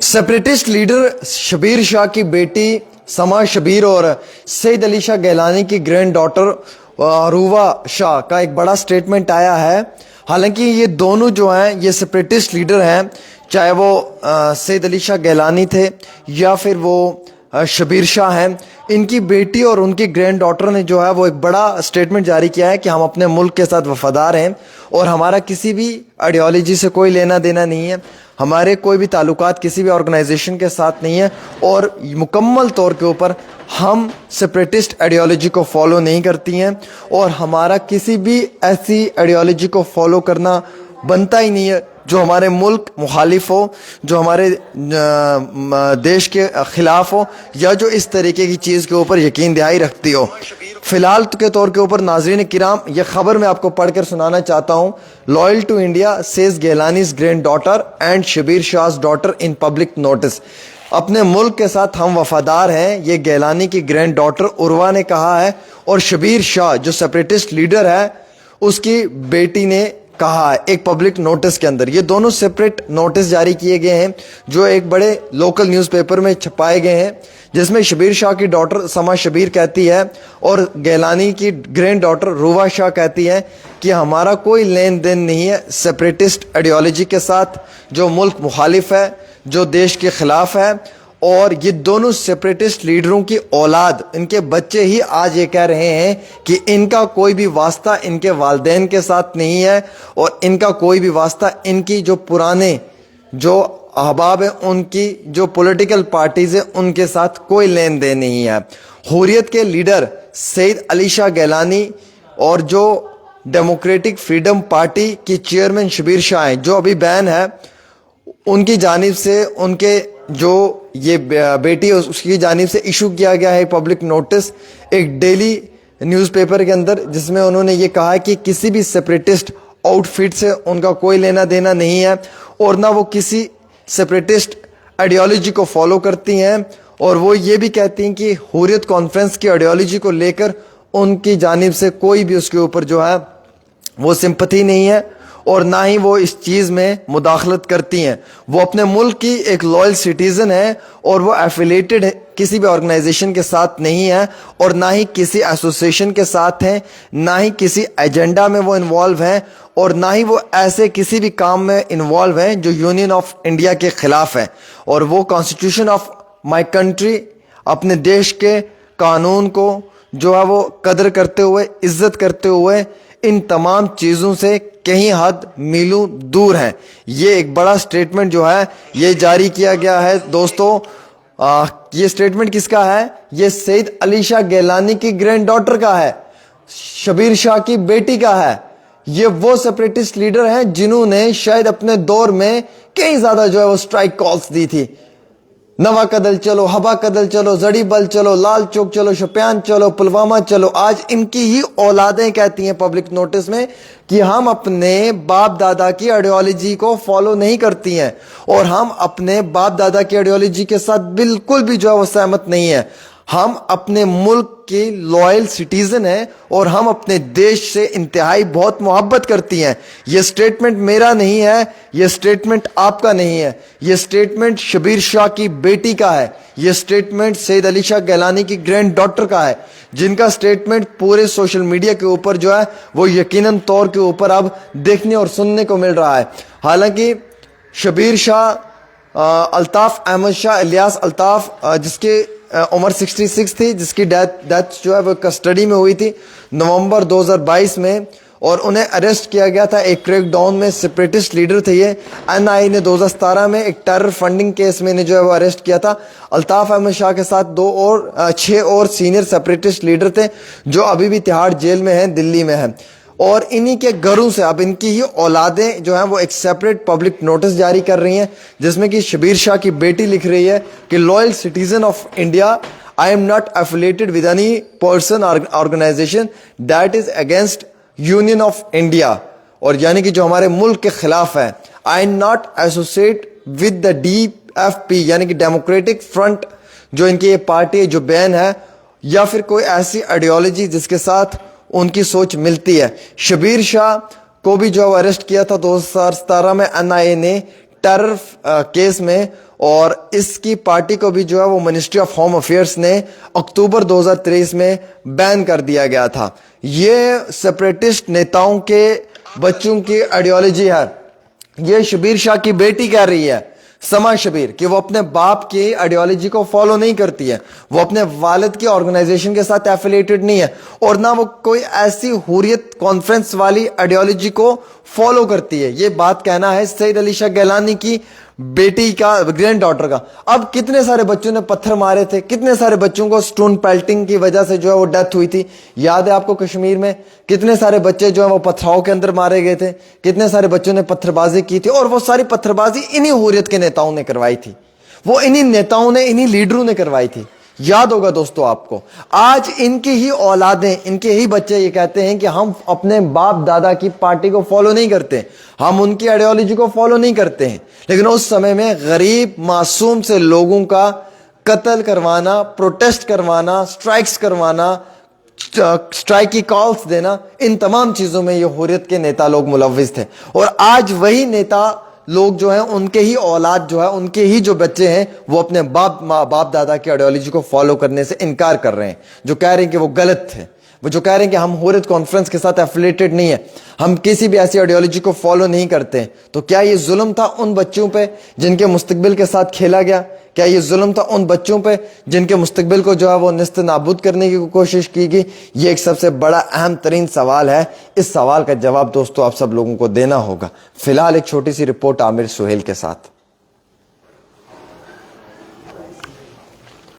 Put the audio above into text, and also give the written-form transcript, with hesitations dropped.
Separatist leader Shabir Shah की बेटी समा शबीर और सईद अली शाह गैलानी की ग्रैंड डॉटर अरूवा शाह का एक बड़ा स्टेटमेंट आया है। हालांकि ये दोनों जो हैं ये सेपरेटिस्ट लीडर हैं, चाहे वो सईद अली शाह गैलानी थे या फिर वो शबीर शाह हैं। इनकी बेटी और उनकी ग्रैंड डॉटर ने जो है वो एक बड़ा स्टेटमेंट जारी किया है कि हम अपने मुल्क के साथ वफादार हैं और हमारा किसी भी आइडियोलॉजी से कोई लेना देना नहीं है, हमारे कोई भी ताल्लुकात किसी भी ऑर्गेनाइजेशन के साथ नहीं है और मुकम्मल तौर के ऊपर हम सेपरेटिस्ट आइडियोलॉजी को फॉलो नहीं करती हैं और हमारा किसी भी ऐसी आइडियोलॉजी को फॉलो करना बनता ही नहीं है जो हमारे मुल्क मुखालिफ हो, जो हमारे देश के खिलाफ हो या जो इस तरीके की चीज़ के ऊपर यकीन दहाई रखती हो। फ़िलहाल के तौर के ऊपर नाज़रीन किराम ये ख़बर मैं आपको पढ़कर सुनाना चाहता हूँ। Loyal to India says Geelani's granddaughter and Shabir Shah's daughter in public notice. अपने मुल्क के साथ हम वफादार हैं, ये गैलानी की ग्रैंड डॉटर उर्वा ने कहा है और शबीर शाह जो सेपरेटिस्ट लीडर है उसकी बेटी ने कहा है एक पब्लिक नोटिस के अंदर। ये दोनों सेपरेट नोटिस जारी किए गए हैं जो एक बड़े लोकल न्यूज़पेपर में छपाए गए हैं, जिसमें शबीर शाह की डॉटर समा शबीर कहती है और गैलानी की ग्रैंड डॉटर रूवा शाह कहती है कि हमारा कोई लेन देन नहीं है सेपरेटिस्ट आइडियोलॉजी के साथ जो मुल्क मुखालिफ है, जो देश के खिलाफ है। और ये दोनों सेपरेटिस्ट लीडरों की औलाद, इनके बच्चे ही आज ये कह रहे हैं कि इनका कोई भी वास्ता इनके वालिदैन के साथ नहीं है और इनका कोई भी वास्ता इनकी जो पुराने जो अहबाब हैं, उनकी जो पॉलिटिकल पार्टीज हैं, उनके साथ कोई लेन देन नहीं है। हुर्रियत के लीडर सईद अली शाह गैलानी और जो डेमोक्रेटिक फ्रीडम पार्टी की चेयरमैन शबीर शाह हैं, जो अभी बैन है, उनकी जानिब से उनके जो ये बेटी है उसकी जानिब से इशू किया गया है पब्लिक नोटिस एक डेली न्यूज़पेपर के अंदर, जिसमें उन्होंने ये कहा है कि किसी भी सेपरेटिस्ट आउटफिट से उनका कोई लेना देना नहीं है और ना वो किसी सेपरेटिस्ट आइडियोलॉजी को फॉलो करती हैं। और वो ये भी कहती हैं कि हुर्रियत कॉन्फ्रेंस की आइडियोलॉजी को लेकर उनकी जानिब से कोई भी उसके ऊपर जो है वो सिंपथी नहीं है और ना ही वो इस चीज़ में मुदाखलत करती हैं। वो अपने मुल्क की एक लॉयल सिटीज़न है और वो एफिलेटेड किसी भी ऑर्गेनाइजेशन के साथ नहीं है और ना ही किसी एसोसिएशन के साथ हैं, ना ही किसी एजेंडा में वो इन्वॉल्व हैं और ना ही वो ऐसे किसी भी काम में इन्वॉल्व हैं जो यूनियन ऑफ इंडिया के ख़िलाफ़ है। और वो कॉन्स्टिट्यूशन ऑफ माई कंट्री, अपने देश के कानून को जो है वो कदर करते हुए, इज़्ज़त करते हुए इन तमाम चीज़ों से कहीं हद मीलों दूर हैं। ये एक बड़ा स्टेटमेंट जो है ये जारी किया गया है। दोस्तों ये स्टेटमेंट किसका है? ये सईद अली शाह गैलानी की ग्रैंड डॉटर का है, शबीर शाह की बेटी का है। ये वो सेपरेटिस्ट लीडर हैं जिन्होंने शायद अपने दौर में कई ज्यादा जो है वो स्ट्राइक कॉल्स दी थी। नवा कदल चलो, हबा कदल चलो, जड़ी बल चलो, लाल चौक चलो, शोपियान चलो, पुलवामा चलो। आज इनकी ही औलादें कहती हैं पब्लिक नोटिस में कि हम अपने बाप दादा की आइडियोलॉजी को फॉलो नहीं करती हैं और हम अपने बाप दादा की आइडियोलॉजी के साथ बिल्कुल भी जो है वो सहमत नहीं है। हम अपने मुल्क की लॉयल सिटीजन हैं और हम अपने देश से इंतहाई बहुत मोहब्बत करती हैं। ये स्टेटमेंट मेरा नहीं है, ये स्टेटमेंट आपका नहीं है, ये स्टेटमेंट शबीर शाह की बेटी का है, ये स्टेटमेंट सईद अली शाह गैलानी की ग्रैंड डॉटर का है, जिनका स्टेटमेंट पूरे सोशल मीडिया के ऊपर जो है वो यकीनन तौर के ऊपर अब देखने और सुनने को मिल रहा है। हालांकि शबीर शाह अल्ताफ अहमद शाह इलियास अल्ताफ, जिसके उम्र 66 थी, जिसकी डेथ जो है वो कस्टडी में हुई थी नवंबर 2022 में और उन्हें अरेस्ट किया गया था एक क्रैकडाउन में। सेपरेटिस्ट लीडर थे ये। एनआईए ने 2017 में एक टेरर फंडिंग केस में इन्हें जो है वो अरेस्ट किया था। अल्ताफ अहमद शाह के साथ 6 और सीनियर सेपरेटिस्ट लीडर थे जो अभी भी तिहाड़ जेल में हैं, दिल्ली में हैं। और इन्हीं के घरों से अब इनकी ही औलादें जो हैं वो एक सेपरेट पब्लिक नोटिस जारी कर रही हैं, जिसमें कि शबीर शाह की बेटी लिख रही है कि loyal citizen of India, I am not affiliated with any person organisation that is against union of India, और यानी कि जो हमारे मुल्क के खिलाफ है। I am not associate with the DFP यानी कि डेमोक्रेटिक फ्रंट, जो इनकी ये पार्टी है जो बैन है, या फिर कोई ऐसी आइडियोलॉजी जिसके साथ उनकी सोच मिलती है। शबीर शाह को भी जो अरेस्ट किया था 2017 में एनआईए ने टेरर केस में, اور اس کی پارٹی کو بھی جو ہے وہ منسٹری آف ہوم افیئرس نے اکتوبر 2023 میں بین کر دیا گیا تھا. یہ سپریٹسٹ نیتاؤں کے بچوں کی آئیڈیالوجی ہے. یہ شبیر شاہ کی بیٹی کہہ رہی ہے سما شبیر کہ وہ اپنے باپ کی آئیڈیالوجی کو فالو نہیں کرتی ہے, وہ اپنے والد کی آرگنائزیشن کے ساتھ ایفیلیٹڈ نہیں ہے, اور نہ وہ کوئی ایسی حریت کانفرنس والی آئیڈیالوجی کو فالو کرتی ہے. یہ بات کہنا ہے سید علی شاہ گیلانی کی بیٹی کا, گرینڈ ڈاٹر کا. اب کتنے سارے بچوں نے پتھر مارے تھے, کتنے سارے بچوں کو سٹون پیلٹنگ کی وجہ سے جو ہے وہ ڈیتھ ہوئی تھی. یاد ہے آپ کو کشمیر میں کتنے سارے بچے جو ہیں وہ پتھراؤ کے اندر مارے گئے تھے, کتنے سارے بچوں نے پتھر بازی کی تھی, اور وہ ساری پتھر بازی انہی حریت کے نیتاؤں نے کروائی تھی, وہ انہی نیتاؤں نے, انہی لیڈروں نے کروائی تھی. یاد ہوگا دوستو آپ کو. آج ان کی ہی اولادیں, ان کے ہی بچے یہ کہتے ہیں کہ ہم اپنے باپ دادا کی پارٹی کو فالو نہیں کرتے, ہم ان کی آئیڈیالوجی کو فالو نہیں کرتے ہیں. لیکن اس سمے میں غریب معصوم سے لوگوں کا قتل کروانا, پروٹیسٹ کروانا, سٹرائکس کروانا, سٹرائک کی کالز دینا, ان تمام چیزوں میں یہ حریت کے نیتا لوگ ملوث تھے. اور آج وہی نیتا لوگ جو ہیں, ان کے ہی اولاد جو ہے, ان کے ہی جو بچے ہیں, وہ اپنے باپ دادا کی آئیڈیالوجی کو فالو کرنے سے انکار کر رہے ہیں, جو کہہ رہے ہیں کہ وہ غلط تھے, وہ جو کہہ رہے ہیں کہ ہم حریت کانفرنس کے ساتھ ایفیلیٹڈ نہیں ہے, ہم کسی بھی ایسی آئیڈیالوجی کو فالو نہیں کرتے. تو کیا یہ ظلم تھا ان بچوں پہ جن کے مستقبل کے ساتھ کھیلا گیا؟ کیا یہ ظلم تھا ان بچوں پہ جن کے مستقبل کو جو ہے وہ نیست نابود کرنے کی کوشش کی گئی؟ یہ ایک سب سے بڑا اہم ترین سوال ہے. اس سوال کا جواب دوستو آپ سب لوگوں کو دینا ہوگا. فی الحال ایک چھوٹی سی رپورٹ عامر سہیل کے ساتھ.